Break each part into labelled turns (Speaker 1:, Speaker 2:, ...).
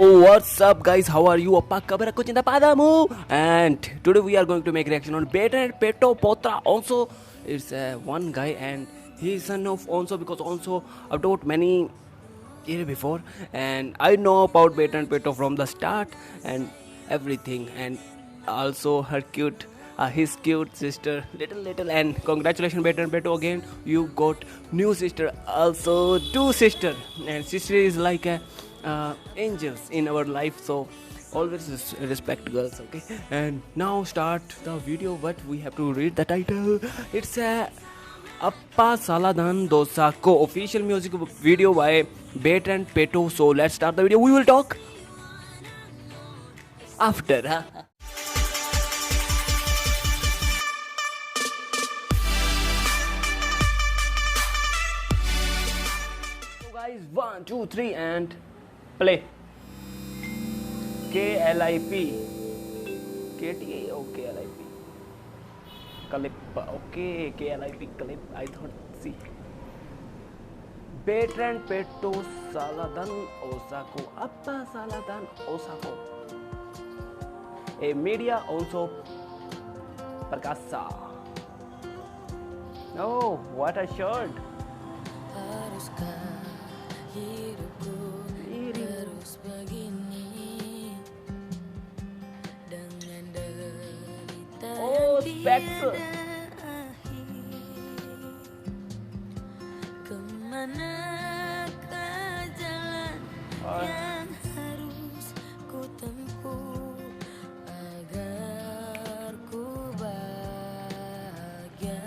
Speaker 1: Oh, what's up, guys? How are you? Appa kabara kuchinda padamu. And today we are going to make reaction on Better Peto Potra. Also, it's one guy and he is son of Onso because Onso adopted many years before, and I know about Better and Peto from the start and everything, and also her cute. His cute sister, little, and congratulations, Better and Peto again. You got new sister, also two sister, and sister is like a angels in our life, so always respect girls, okay. And now start the video, but we have to read the title. It's a Appa Saladan Dosa Co official music video by Bet and Peto. So let's start the video. We will talk after. So guys, 1, 2, 3 and play. KLIP. KTA or KLIP? Clip. Okay, KLIP clip. I thought, see. Bertrand Peto Saladan Osako. Appa Saladan Osako. A media also Perkasa. Oh, what a shirt.
Speaker 2: Hidupku terus begini dengan derita
Speaker 1: Oh,
Speaker 2: yang
Speaker 1: specs.
Speaker 2: tiada akhir. Kemanakah jalan yang harus ku tempuh agar ku bahagia?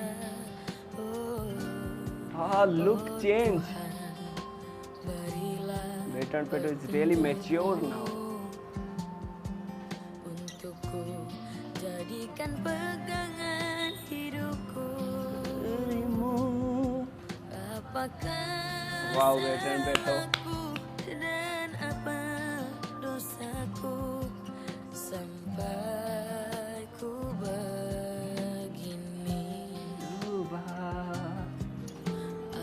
Speaker 1: Look change.
Speaker 2: Berilah
Speaker 1: Bertrand Peto is really mature now.
Speaker 2: untukku jadikan pegangan hidupku. Apakah
Speaker 1: Wow, Bertrand Peto.
Speaker 2: salahku dan apa dosaku sampai ku begini?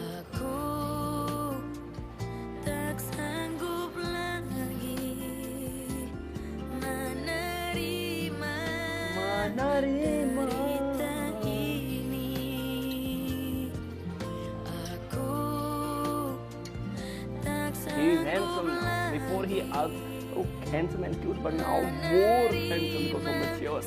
Speaker 2: Aku tak sanggup lagi menerima derita ini. Aku tak
Speaker 1: He is
Speaker 2: sanggup
Speaker 1: handsome now. Before he
Speaker 2: lagi
Speaker 1: also handsome and cute, but now more handsome because of mature.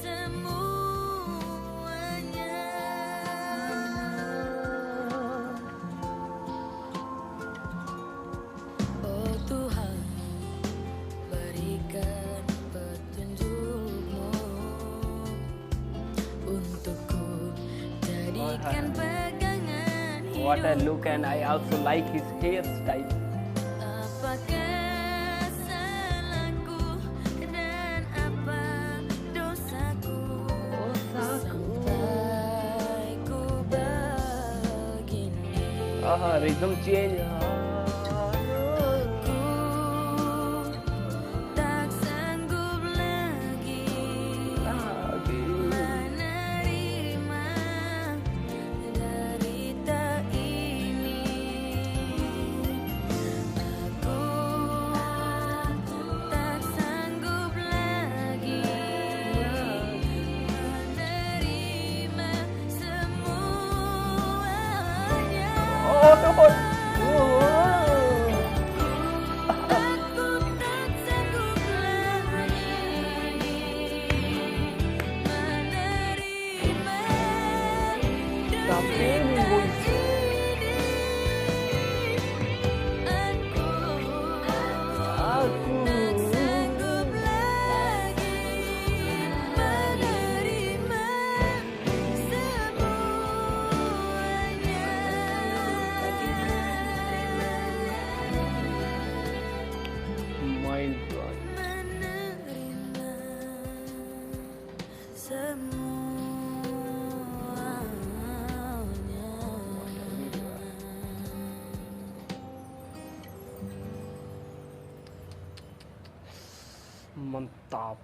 Speaker 2: Oh Tuhan, berikan petunjuk-Mu untukku jadikan pegangan
Speaker 1: What a
Speaker 2: hidupku.
Speaker 1: look, and I also like his hairstyle.
Speaker 2: Apakah salahku dan apa dosaku sampai ku begini?
Speaker 1: Rhythm change.
Speaker 2: Aku tak sanggup lagi menerima derita ini. Aku tak sanggup lagi menerima semuanya.
Speaker 1: Oh, no.
Speaker 2: Aku tak sanggup lagi menerima
Speaker 1: Sampai
Speaker 2: derita
Speaker 1: minggu
Speaker 2: ini. Aku tak sanggup lagi menerima semuanya.
Speaker 1: Mind blown.
Speaker 2: Menerima semuanya.
Speaker 1: Mantap.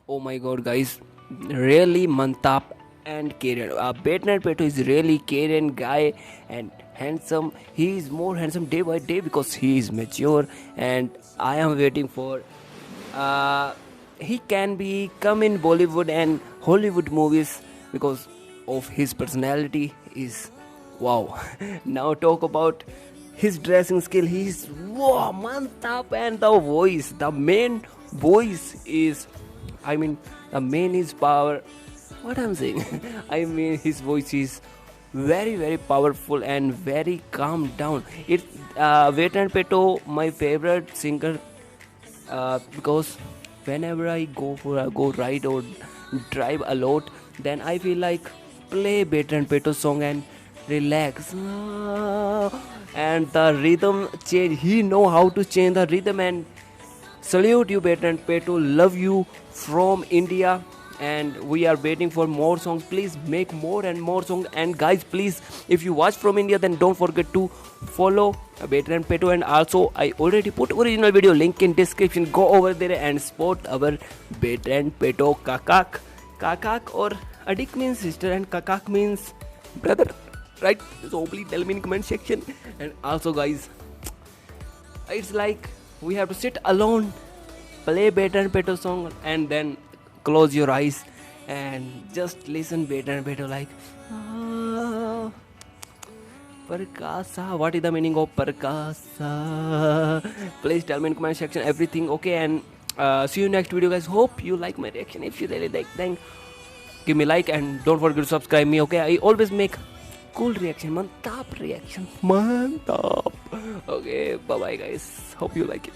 Speaker 1: Oh my god, guys. Really Mantap and Karen. Bertrand Peto is really Karen guy and handsome. He is more handsome day by day because he is mature, and I am waiting for he can be come in Bollywood and Hollywood movies because of his personality is wow. Now talk about his dressing skill. He's wow, mantap, and the voice. The main voice is, I mean, the main is power. What I'm saying, I mean, his voice is very very powerful and very calm down. It's Vetan Peto, my favorite singer, because whenever I go for a go ride or drive a lot, then I feel like play Vetan Peto song and relax. And the rhythm change. He know how to change the rhythm and salute you, Vetan Peto. Love you from India. And we are waiting for more songs. Please make more and more songs. And guys, please, if you watch from India, then don't forget to follow Veteran Peto. And also, I already put original video link in description. Go over there and support our Veteran Peto Kakak. Kakak or Adik means sister and Kakak means brother, right? So please tell me in comment section. And also, guys, it's like we have to sit alone, play Veteran Peto song, and then close your eyes and just listen Veteran Peto like Parkasa. What is the meaning of Parkasa? Please tell me in comment section everything. Okay, and see you next video, guys. Hope you like my reaction. If you really like, then give me like and don't forget to subscribe me. Okay, I always make cool reaction, mantap reaction, mantap. Okay, bye bye guys. Hope you like it.